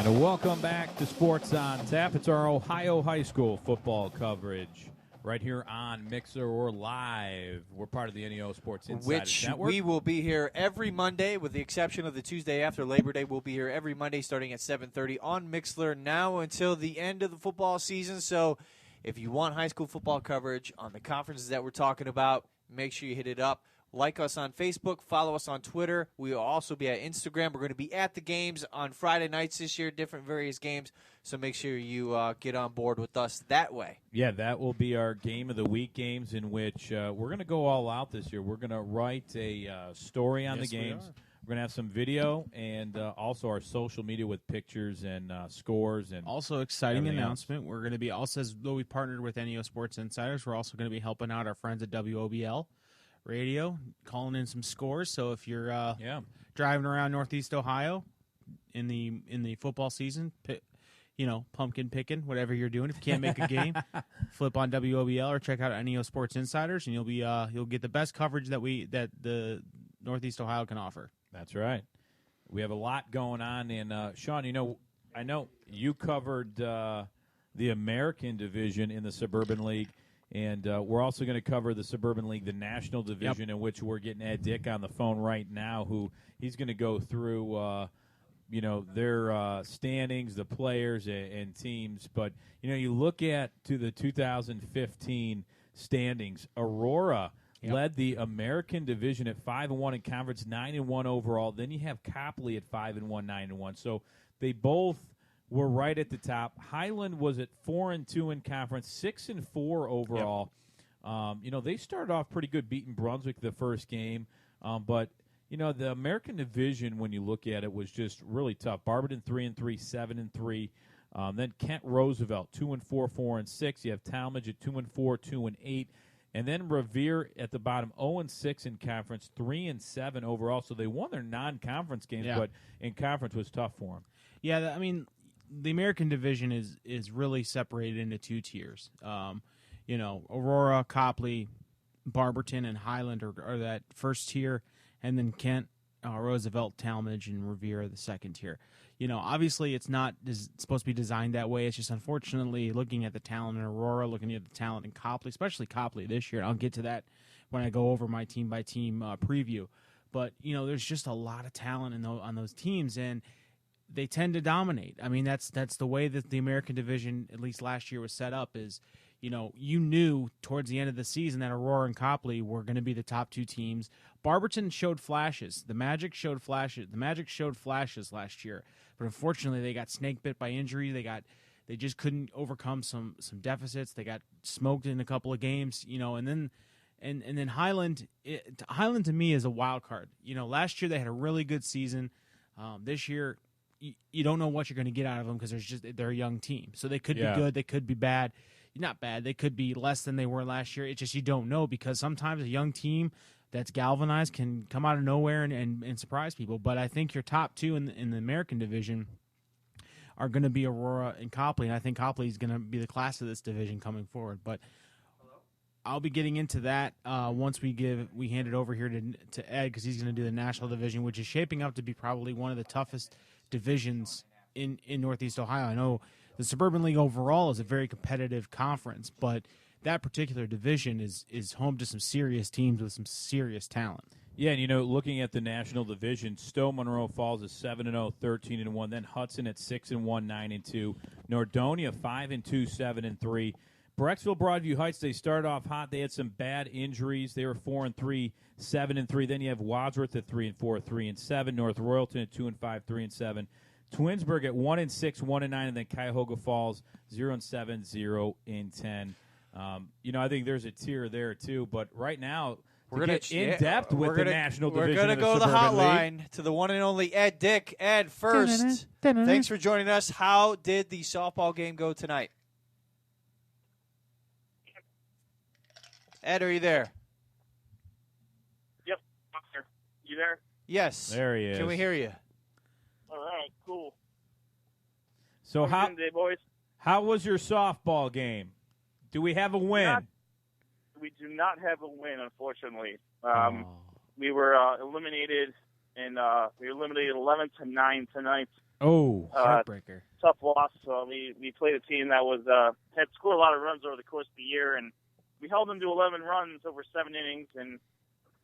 And welcome back to Sports on Tap. It's our Ohio High School football coverage right here on Mixer or Live. We're part of the NEO Sports Insiders Network. We will be here every Monday, with the exception of the Tuesday after Labor Day. We'll be here every Monday starting at 7:30 on Mixler now until the end of the football season. So if you want high school football coverage on the conferences that we're talking about, make sure you hit it up. Like us on Facebook, follow us on Twitter. We will also be at Instagram. We're going to be at the games on Friday nights this year, different various games. So make sure you get on board with us that way. Yeah, that will be our Game of the Week games in which we're going to go all out this year. We're going to write a story on the games. We're going to have some video and also our social media with pictures and scores. And also, exciting announcement. We're going to be, also as though we partnered with NEO Sports Insiders, we're also going to be helping out our friends at WOBL Radio, calling in some scores. So if you're driving around Northeast Ohio in the football season, pumpkin picking, whatever you're doing, if you can't make a game, flip on WOBL or check out NEO Sports Insiders, and you'll get the best coverage that the Northeast Ohio can offer. That's right. We have a lot going on, and Sean, I know you covered the American division in the Suburban League. And we're also going to cover the Suburban League, the national division, in which we're getting Ed Dick on the phone right now, who he's going to go through, their standings, the players and teams. But, you look at to the 2015 standings, Aurora led the American division at 5-1 in conference, 9-1 overall. Then you have Copley at 5-1, 9-1. So they both were right at the top. Highland was at 4-2 in conference, 6-4 overall. Yep. They started off pretty good, beating Brunswick the first game. But the American division, when you look at it, was just really tough. Barberton 3-3, 7-3. Then Kent Roosevelt 2-4, 4-6. You have Talmadge at 2-4, 2-8. And then Revere at the bottom, 0-6 in conference, 3-7 overall. So they won their non-conference games, but in conference was tough for them. Yeah, the American division is really separated into two tiers. Aurora, Copley, Barberton, and Highland are that first tier, and then Kent, Roosevelt, Talmadge, and Revere are the second tier. Obviously it's not supposed to be designed that way. It's just, unfortunately, looking at the talent in Aurora, looking at the talent in Copley, especially Copley this year. I'll get to that when I go over my team-by-team preview. But, there's just a lot of talent on those teams, and they tend to dominate. That's the way that the American division, at least last year, was set up. Is you knew towards the end of the season that Aurora and Copley were going to be the top two teams. Barberton showed flashes. The Magic showed flashes last year, but unfortunately, they got snake bit by injury. They just couldn't overcome some deficits. They got smoked in a couple of games. And then Highland. Highland to me is a wild card. Last year they had a really good season. This year, you don't know what you're going to get out of them because they're a young team. So they could be good, they could be bad. Not bad, they could be less than they were last year. It's just you don't know, because sometimes a young team that's galvanized can come out of nowhere and surprise people. But I think your top two in the American division are going to be Aurora and Copley, and I think Copley is going to be the class of this division coming forward. But I'll be getting into that once we hand it over here to Ed, because he's going to do the national division, which is shaping up to be probably one of the toughest divisions in Northeast Ohio. I know the Suburban League overall is a very competitive conference, but that particular division is home to some serious teams with some serious talent. Yeah, and looking at the national division, Stowe Monroe Falls is 7-0, 13-1. Then Hudson at 6-1, 9-2. Nordonia 5-2, 7-3. Brecksville, Broadview Heights, they started off hot. They had some bad injuries. They were 4-3, 7-3. Then you have Wadsworth at 3-4, 3-7. North Royalton at 2-5, 3-7. Twinsburg at 1-6, 1-9, and then Cuyahoga Falls 0-7, 0-10. I think there's a tier there too. But right now, we're going to get in depth with the national division. We're going to go to the hotline to the one and only Ed Dick. Ed, first, thanks for joining us. How did the softball game go tonight? Ed, are you there? Yep. You there? Yes. There he is. Can we hear you? All right, cool. So today, boys? How was your softball game? Do we have a win? We do not have a win, unfortunately. We were eliminated, and we were eliminated 11-9 tonight Oh, heartbreaker. Tough loss. We played a team that was had scored a lot of runs over the course of the year, and we held them to 11 runs over 7 innings, and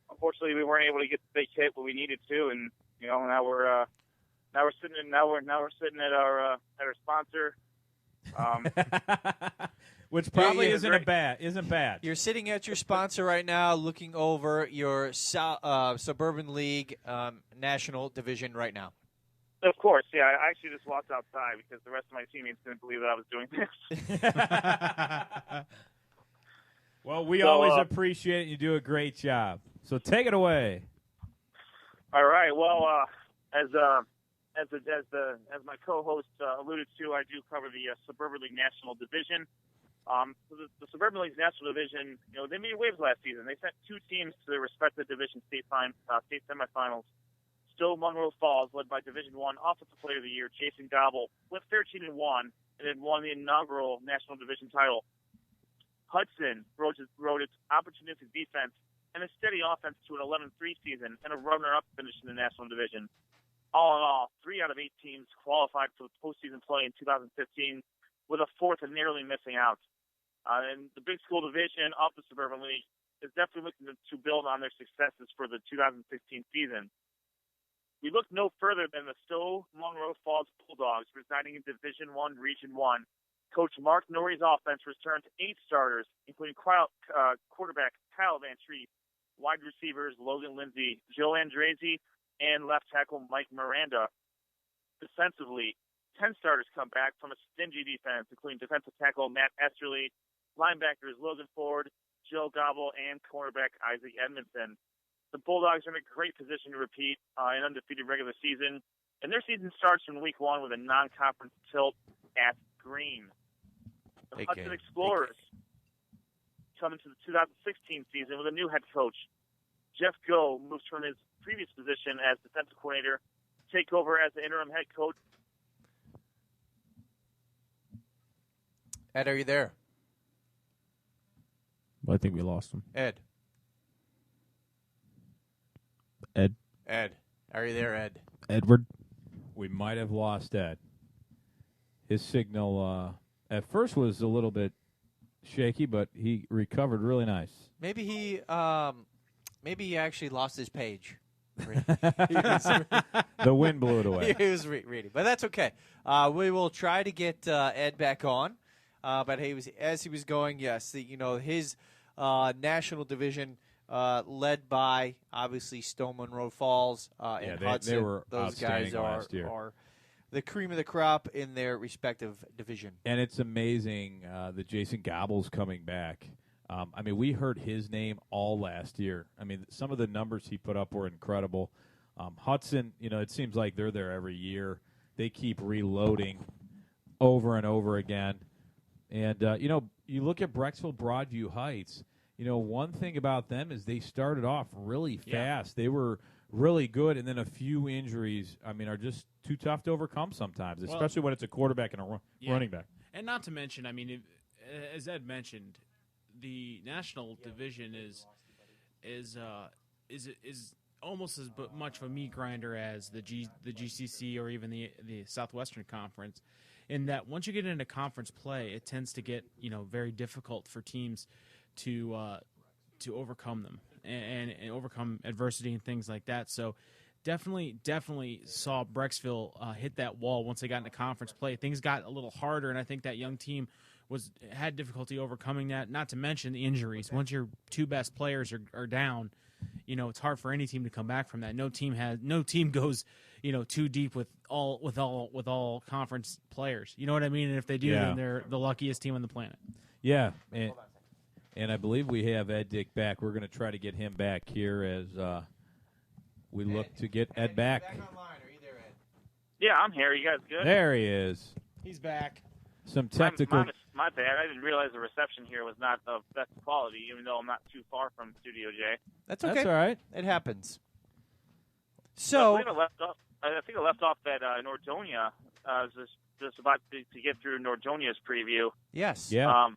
unfortunately we weren't able to get the big hit what we needed to, and now we're sitting at our sponsor. Which probably Yeah, isn't bad. You're sitting at your sponsor right now, looking over your Suburban League National Division right now. Of course, yeah. I actually just walked outside because the rest of my teammates didn't believe that I was doing this. Well, we always appreciate it. You do a great job. So take it away. All right. Well, as my co-host alluded to, I do cover the Suburban League National Division. So the Suburban League's National Division, they made waves last season. They sent 2 teams to their respective division state semifinals. Stowe Monroe Falls, led by Division I Offensive Player of the Year Jason Gobble, went 13-1 and then won the inaugural National Division title. Hudson rode its opportunistic defense and a steady offense to an 11-3 season and a runner-up finish in the National Division. All in all, 3 out of 8 teams qualified for the postseason play in 2015, with a 4th and nearly missing out. And the big school division of the Suburban League is definitely looking to build on their successes for the 2016 season. We look no further than the Stowe Monroe Falls Bulldogs, residing in Division I, Region 1. Coach Mark Norrie's offense returned to 8 starters, including quarterback Kyle Van Treese, wide receivers Logan Lindsay, Joe Andresi, and left tackle Mike Miranda. Defensively, 10 starters come back from a stingy defense, including defensive tackle Matt Esterly, linebackers Logan Ford, Joe Gobble, and cornerback Isaac Edmondson. The Bulldogs are in a great position to repeat an undefeated regular season, and their season starts in Week 1 with a non-conference tilt at Green. The Hudson Explorers come into the 2016 season with a new head coach. Jeff Go moves from his previous position as defensive coordinator to take over as the interim head coach. Ed, are you there? I think we lost him. Ed, are you there, Ed? Edward? We might have lost Ed. His signal at first was a little bit shaky, but he recovered really nice. Maybe he actually lost his page. The wind blew it away. He was reading, but that's okay. We will try to get Ed back on. But as he was going, yes, his national division led by obviously Stowe Monroe Falls and Hudson. They were those guys last year. are the cream of the crop in their respective division. And it's amazing that Jason Gobble's coming back. We heard his name all last year. Some of the numbers he put up were incredible. Hudson, it seems like they're there every year. They keep reloading over and over again. And, you look at Brecksville Broadview Heights, one thing about them is they started off really fast. Yeah. They were really good, and then a few injuries, are just too tough to overcome sometimes, especially when it's a quarterback and a running back. And not to mention, as Ed mentioned, the national division is almost as much of a meat grinder as the GCC or even the Southwestern Conference, in that once you get into conference play, it tends to get very difficult for teams to overcome them and overcome adversity and things like that. So definitely saw Brecksville hit that wall once they got into conference play. Things got a little harder, and I think that young team had difficulty overcoming that. Not to mention the injuries. Once your 2 best players are down, it's hard for any team to come back from that. No team goes too deep with all conference players. You know what I mean? And if they do, then they're the luckiest team on the planet. Yeah, and I believe we have Ed Dick back. We're going to try to get him back here as we look to get Ed back. Back online. Are you there, Ed? Yeah, I'm here. You guys good? There he is. He's back. Some technical. My bad. I didn't realize the reception here was not of best quality, even though I'm not too far from Studio J. That's okay. That's all right. It happens. So I think I left off at Nordonia. I was just about to get through Nordonia's preview. Yes. Yeah.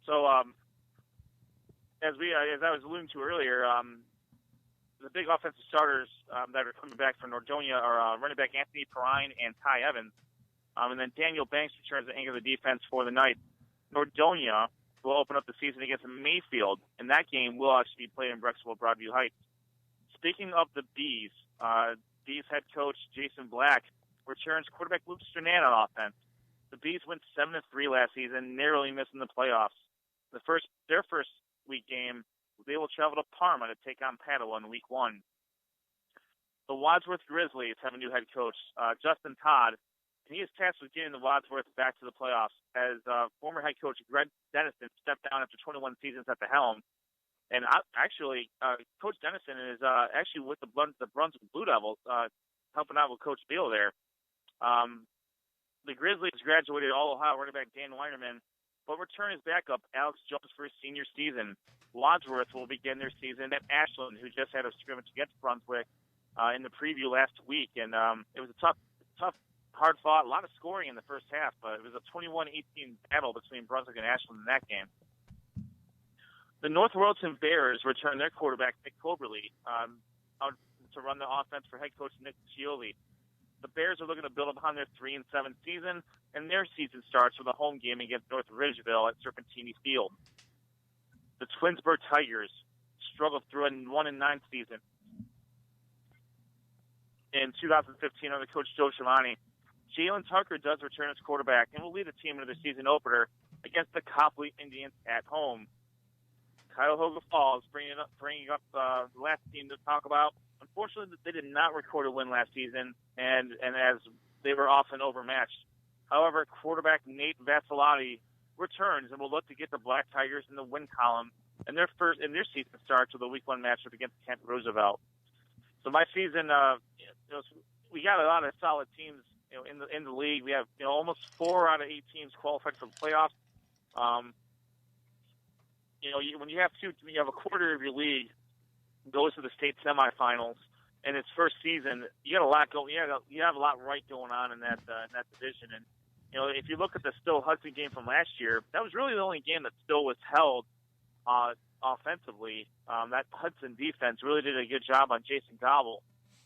So as I was alluding to earlier, the big offensive starters that are coming back for Nordonia are running back Anthony Perrine and Ty Evans. And then Daniel Banks returns to anchor the defense for the night. Nordonia will open up the season against Mayfield, and that game will actually be played in Brecksville, Broadview Heights. Speaking of the Bees, Bees head coach Jason Black returns quarterback Luke Strnan on offense. The Bees went 7-3 last season, narrowly missing the playoffs. Their first week game, they will travel to Parma to take on Padua in Week 1. The Wadsworth Grizzlies have a new head coach, Justin Todd, and he is tasked with getting the Wadsworth back to the playoffs as former head coach Greg Dennison stepped down after 21 seasons at the helm. And Coach Dennison is actually with the Brunswick Blue Devils, helping out with Coach Beal there. The Grizzlies graduated All-Ohio running back Dan Weinerman, but return his backup, Alex Jones, for his senior season. Wadsworth will begin their season at Ashland, who just had a scrimmage against Brunswick in the preview last week. And it was a tough, hard-fought, a lot of scoring in the first half, but it was a 21-18 battle between Brunswick and Ashland in that game. The North Royalton Bears return their quarterback, Nick Coberly, out to run the offense for head coach Nick Cioli. The Bears are looking to build upon their 3-7 season, and their season starts with a home game against North Ridgeville at Serpentini Field. The Twinsburg Tigers struggled through a 1-9 season in 2015 under coach Joe Schiavone. Jalen Tucker does return as quarterback and will lead the team into the season opener against the Copley Indians at home. Cuyahoga Falls bringing up the last team to talk about. Unfortunately, they did not record a win last season, and as they were often overmatched. However, quarterback Nate Vassilotti returns and will look to get the Black Tigers in the win column, and their season starts with a Week 1 matchup against Kent Roosevelt. So my season, we got a lot of solid teams, in the league. We have almost 4 out of 8 teams qualified for the playoffs. When you have a quarter of your league goes to the state semifinals in its first season, you got a lot going. You have a lot right going on in that division. And if you look at the Stowe Hudson game from last year, that was really the only game that Stowe was held offensively. That Hudson defense really did a good job on Jason Gobble,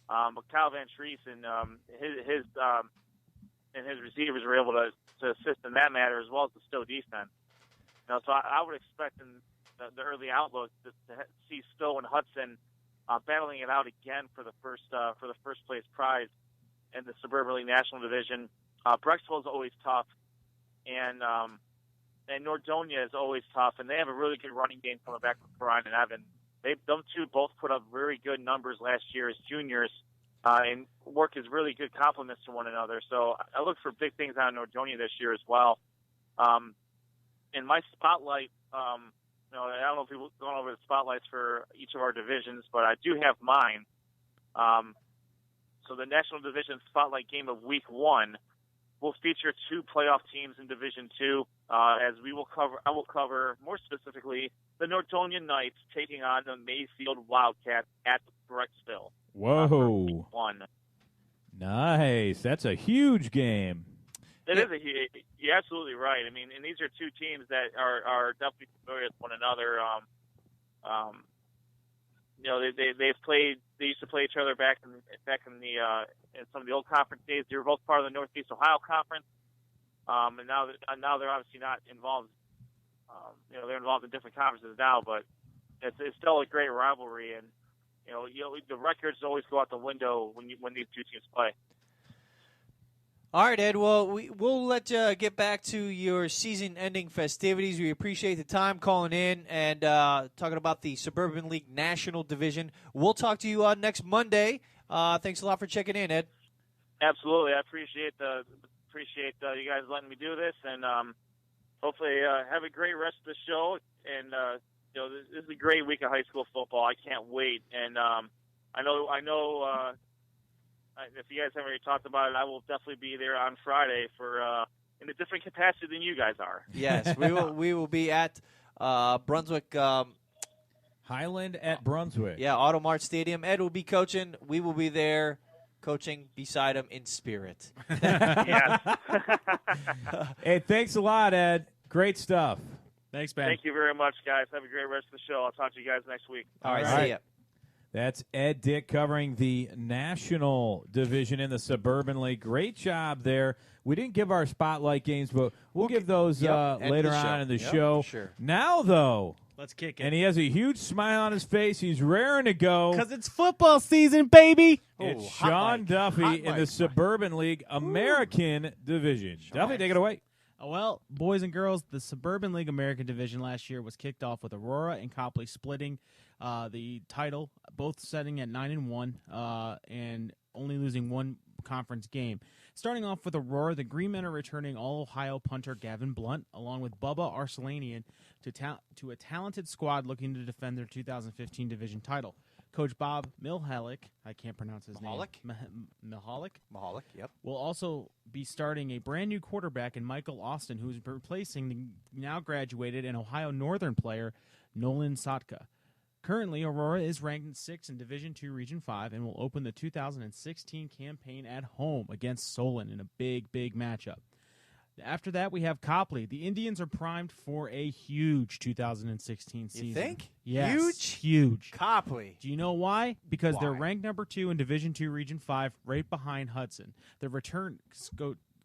but Kyle Van Treese and his receivers were able to assist in that matter, as well as the Stowe defense. So I would expect in the early outlook to see Stowe and Hudson battling it out again for the first place prize in the Suburban League National Division. Brecksville is always tough, and Nordonia is always tough, and they have a really good running game coming back from Perrine and Evan. Them two both put up very good numbers last year as juniors, and work as really good complements to one another. So I look for big things out of Nordonia this year as well. In my spotlight, I don't know if we've gone over the spotlights for each of our divisions, but I do have mine. So the National Division Spotlight game of Week 1 will feature 2 playoff teams in Division 2, as I will cover more specifically the Nordonia Knights taking on the Mayfield Wildcats at Brecksville. Whoa! Week 1. Nice. That's a huge game. It is you're absolutely right. I mean, and these are 2 teams that are definitely familiar with one another. They used to play each other back in some of the old conference days. They were both part of the Northeast Ohio Conference, and now they're obviously not involved. They're involved in different conferences now, but it's still a great rivalry, and the records always go out the window when these 2 teams play. All right, Ed. Well, we'll let you get back to your season-ending festivities. We appreciate the time calling in and talking about the Suburban League National Division. We'll talk to you next Monday. Thanks a lot for checking in, Ed. Absolutely. I appreciate you guys letting me do this, and hopefully have a great rest of the show. And this is a great week of high school football. I can't wait. And I know. If you guys haven't already talked about it, I will definitely be there on Friday for in a different capacity than you guys are. Yes, we will be at Brunswick. Highland at Brunswick. Yeah, Auto Mart Stadium. Ed will be coaching. We will be there coaching beside him in spirit. Yes. Hey, thanks a lot, Ed. Great stuff. Thanks, Ben. Thank you very much, guys. Have a great rest of the show. I'll talk to you guys next week. All right, All right. see ya. That's Ed Dick covering the National Division in the Suburban League. Great job there. We didn't give our spotlight games, but we'll give those later on in the show. Sure. Now, though, Let's kick it. and he has a huge smile on his face. He's raring to go. Because it's football season, baby. It's Ooh, Sean hot Duffy mic, in hot the mic. Suburban League American Division. Duffy, take it away. Well, boys and girls, the Suburban League American Division last year was kicked off with Aurora and Copley splitting the title, both setting at 9-1, and only losing one conference game. Starting off with Aurora, the Green Men are returning All-Ohio punter Gavin Blunt, along with Bubba Arcelanian, to a talented squad looking to defend their 2015 division title. Coach Bob Milhalik, I can't pronounce his name. Milhalik, yep. will also be starting a brand new quarterback in Michael Austin, who's replacing the now graduated and Ohio Northern player Nolan Sotka. Currently, Aurora is ranked 6th in Division II Region 5 and will open the 2016 campaign at home against Solon in a big, big matchup. After that, we have Copley. The Indians are primed for a huge 2016 season. You think? Yes, huge. Copley. Do you know why? Because they're Why? ranked number 2 in Division II Region 5, right behind Hudson. The return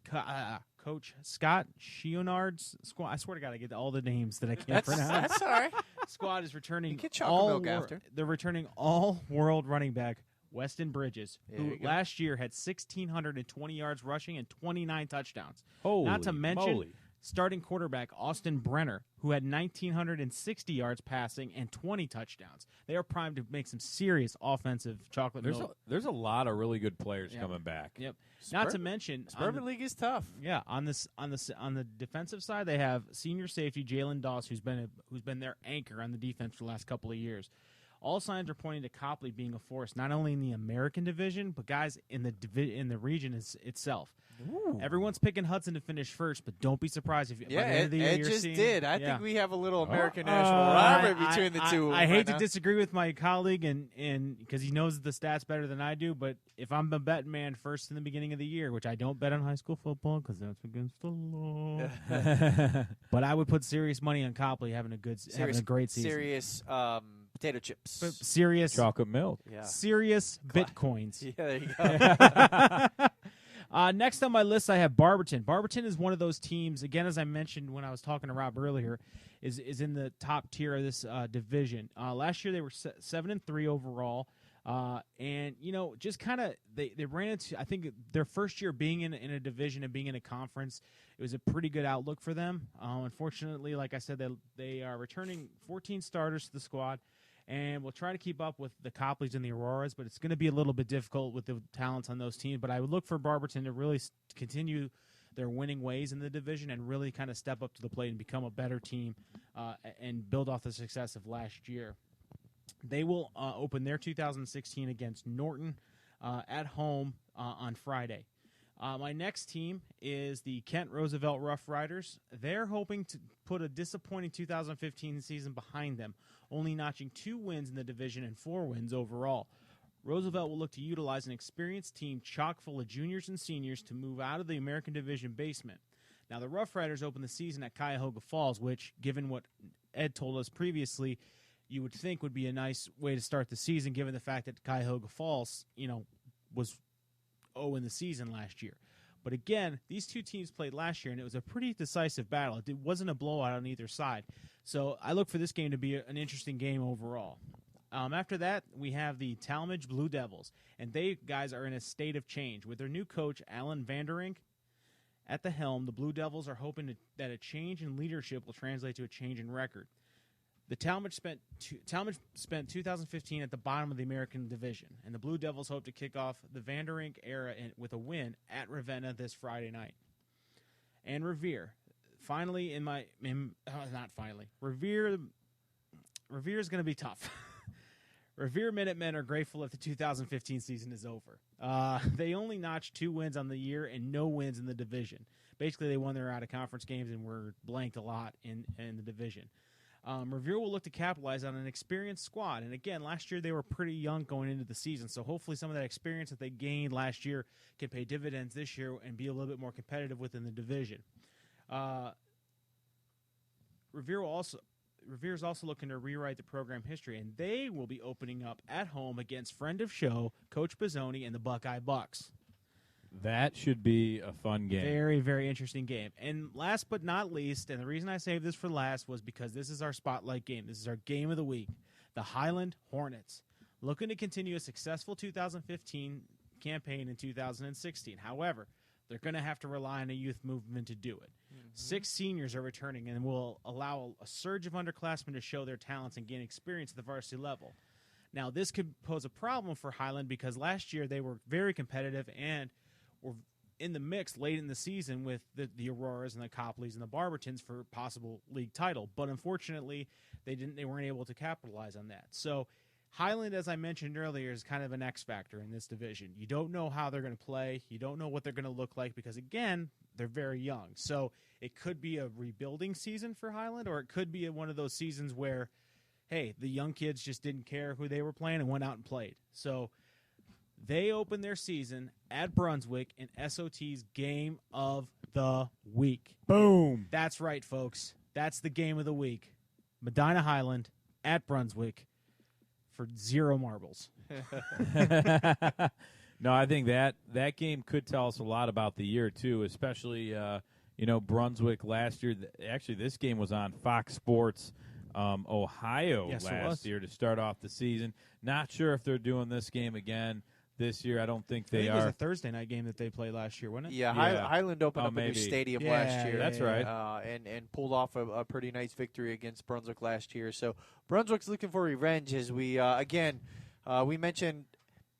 Coach Scott Shionard's squad. I swear to God, I get all the names that I can't pronounce. That's all right. Squad is returning You get chocolate milk after. They're returning all-world running back Weston Bridges, There who you go. last year had 1,620 yards rushing and 29 touchdowns. Holy Not to mention moly. starting quarterback Austin Brenner, who had 1,960 yards passing and 20 touchdowns. They are primed to make some serious offensive chocolate milk. There's a lot of really good players Yeah. coming back. Yep. Not to mention Suburban League is tough. yeah, on the defensive side, they have senior safety Jalen Doss, who's been their anchor on the defense for the last couple of years. All signs are pointing to Copley being a force not only in the American division, but guys in the region itself. Ooh. Everyone's picking Hudson to finish first, but don't be surprised if by the Yeah, end of the year Ed you're just seeing, did. I yeah. think we have a little American national rivalry between the two. I hate right to now. disagree with my colleague, and because he knows the stats better than I do, but if I'm a betting man first in the beginning of the year, which I don't bet on high school football because that's against the law, but I would put serious money on Copley having a great season. Serious potato chips. But serious Chocolate milk. Yeah. serious bitcoins. Yeah, there you go. Next on my list, I have Barberton. Barberton is one of those teams, again, as I mentioned when I was talking to Rob earlier, is in the top tier of this division. Last year, they were 7-3 overall. And, just kind of they ran into, I think, their first year being in a division and being in a conference, it was a pretty good outlook for them. Unfortunately, like I said, they are returning 14 starters to the squad. And we'll try to keep up with the Copleys and the Auroras, but it's going to be a little bit difficult with the talents on those teams. But I would look for Barberton to really continue their winning ways in the division and really kind of step up to the plate and become a better team and build off the success of last year. They will open their 2016 against Norton at home on Friday. My next team is the Kent Roosevelt Rough Riders. They're hoping to put a disappointing 2015 season behind them, only notching 2 wins in the division and 4 wins overall. Roosevelt will look to utilize an experienced team chock full of juniors and seniors to move out of the American Division basement. Now, the Rough Riders open the season at Cuyahoga Falls, which, given what Ed told us previously, you would think would be a nice way to start the season, given the fact that Cuyahoga Falls, was 0 in the season last year. But again, these two teams played last year, and it was a pretty decisive battle. It wasn't a blowout on either side. So I look for this game to be an interesting game overall. After that, we have the Talmadge Blue Devils, and they guys are in a state of change. With their new coach, Alan Vanderink, at the helm, the Blue Devils are hoping that a change in leadership will translate to a change in record. The Talmadge spent 2015 at the bottom of the American Division, and the Blue Devils hope to kick off the Vanderink era with a win at Ravenna this Friday night. And Revere, Revere is going to be tough. Revere Minutemen are grateful if the 2015 season is over. They only notched 2 wins on the year and no wins in the division. Basically, they won their out-of-conference games and were blanked a lot in the division. Revere will look to capitalize on an experienced squad. And again, last year they were pretty young going into the season, so hopefully some of that experience that they gained last year can pay dividends this year and be a little bit more competitive within the division. Revere Revere's also looking to rewrite the program history, and they will be opening up at home against friend of show, Coach Bizzoni and the Buckeye Bucks. That should be a fun game. Very, very interesting game. And last but not least, and the reason I saved this for last was because this is our spotlight game. This is our game of the week. The Highland Hornets, looking to continue a successful 2015 campaign in 2016. However, they're going to have to rely on a youth movement to do it. 6 seniors are returning and will allow a surge of underclassmen to show their talents and gain experience at the varsity level. Now, this could pose a problem for Highland because last year they were very competitive and were in the mix late in the season with the Auroras and the Copleys and the Barbertons for possible league title. But unfortunately, they weren't able to capitalize on that. So Highland, as I mentioned earlier, is kind of an X factor in this division. You don't know how they're going to play. You don't know what they're going to look like because, again, they're very young. So it could be a rebuilding season for Highland, or it could be one of those seasons where, hey, the young kids just didn't care who they were playing and went out and played. So they open their season at Brunswick in SOT's Game of the Week. Boom. That's right, folks. That's the Game of the Week. Medina Highland at Brunswick for 0 marbles. No, I think that game could tell us a lot about the year, too, especially, Brunswick last year. Actually, this game was on Fox Sports Ohio last year to start off the season. Not sure if they're doing this game again this year. I don't think they are. It was a Thursday night game that they played last year, wasn't it? Yeah, Highland opened up a new stadium last year. That's right. And pulled off a pretty nice victory against Brunswick last year. So Brunswick's looking for revenge as we, we mentioned,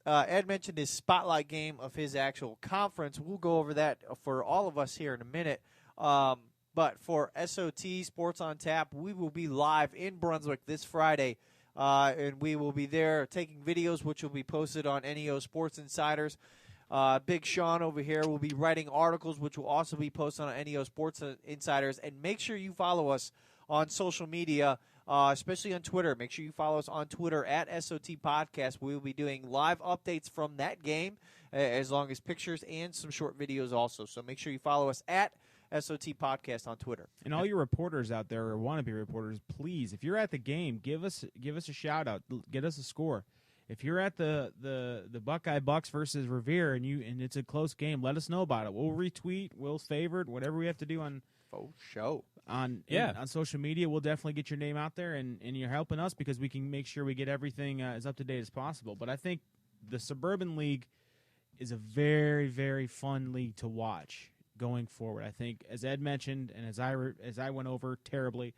Ed mentioned his spotlight game of his actual conference. We'll go over that for all of us here in a minute. But for SOT Sports on Tap, we will be live in Brunswick this Friday. And we will be there taking videos, which will be posted on NEO Sports Insiders. Big Sean over here will be writing articles, which will also be posted on NEO Sports Insiders. And make sure you follow us on social media, especially on Twitter. Make sure you follow us on Twitter at SOT Podcast. We will be doing live updates from that game, as long as pictures and some short videos also. So make sure you follow us at SOT Podcast on Twitter. And all your reporters out there, or wannabe reporters, please, if you're at the game, give us a shout out, get us a score. If you're at the Buckeye Bucks versus Revere and it's a close game, let us know about it. We'll retweet, we'll favorite, whatever we have to do on on social media. We'll definitely get your name out there, and you're helping us because we can make sure we get everything as up to date as possible. But I think the Suburban League is a very, very fun league to watch going forward. I think, as Ed mentioned, and as I went over terribly,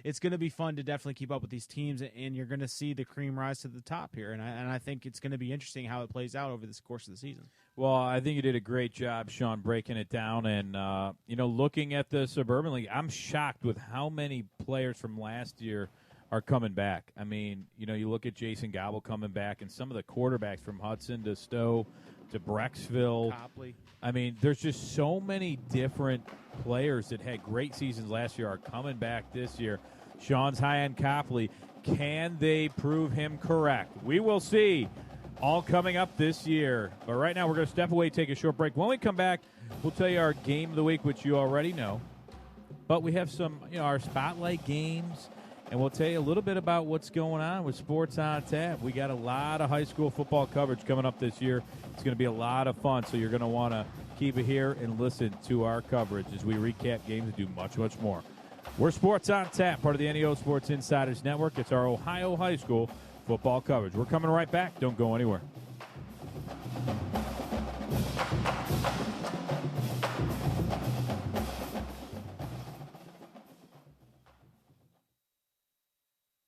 it's going to be fun to definitely keep up with these teams, and you're going to see the cream rise to the top here. And I think it's going to be interesting how it plays out over this course of the season. Well, I think you did a great job, Sean, breaking it down. And, looking at the Suburban League, I'm shocked with how many players from last year are coming back. I mean, you look at Jason Gobble coming back, and some of the quarterbacks from Hudson to Stowe to Brecksville. Copley. I mean, there's just so many different players that had great seasons last year are coming back this year. Sean's high on Copley. Can they prove him correct? We will see. All coming up this year. But right now we're going to step away, take a short break. When we come back, we'll tell you our game of the week, which you already know. But we have some, our spotlight games, and we'll tell you a little bit about what's going on with Sports on Tap. We got a lot of high school football coverage coming up this year. It's going to be a lot of fun, so you're going to want to keep it here and listen to our coverage as we recap games and do much, much more. We're Sports on Tap, part of the NEO Sports Insiders Network. It's our Ohio high school football coverage. We're coming right back. Don't go anywhere.